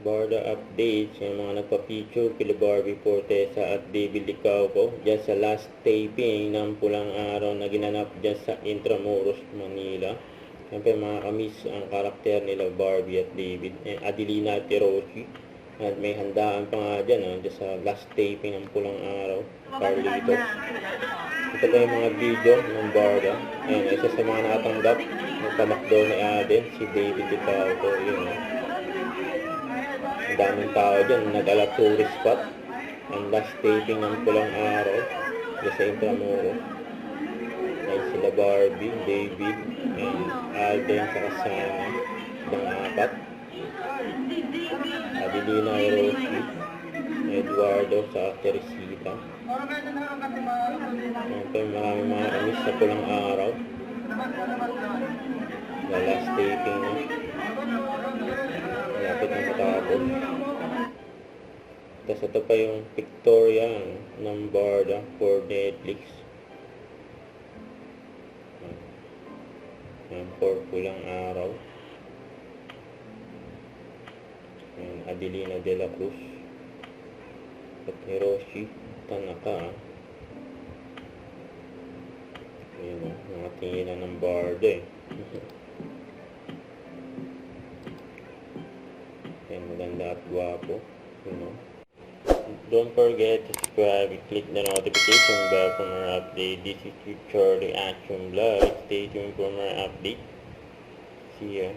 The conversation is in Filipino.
Barda updates, yung mga nagpa-picture kila Barbie Fortesa at David Licauco dyan sa last taping ng Pulang Araw na ginanap dyan sa Intramuros, Manila. Siyempre mga kamis ang karakter nila Barbie at David, Adelina at Hiroshi. At may handaan pa nga dyan, dyan sa last taping ng Pulang Araw, Carlitos. Ito pa yung mga video ng Barda. Ayan, isa sa mga natanggap ng pamakdo ni Aden, si David Licauco. Yun, ang daming tao dyan, nag-ala tourist spot. Ang last taping ng Pulang Araw dyan sa Intramuros. Ay sila Barbie, David, and Alden sa kasama ng apat. Adelina, Hiroshi, Eduardo sa Teresita. Maraming mga kamis sa Pulang Araw. The last taping na. Malapit na matapos. Tapos ito pa yung Victoria ng Barda for Netflix. Ayan, for Pulang Araw. Ayan, Adelina de la Cruz at Hiroshi Tanaka. Ayan, mga tinginan ng Barda Ayan, maganda at gwapo. Don't forget to subscribe and click the notification bell for more updates. This is your Charlie Action Vlog. Stay tuned for more updates. See ya.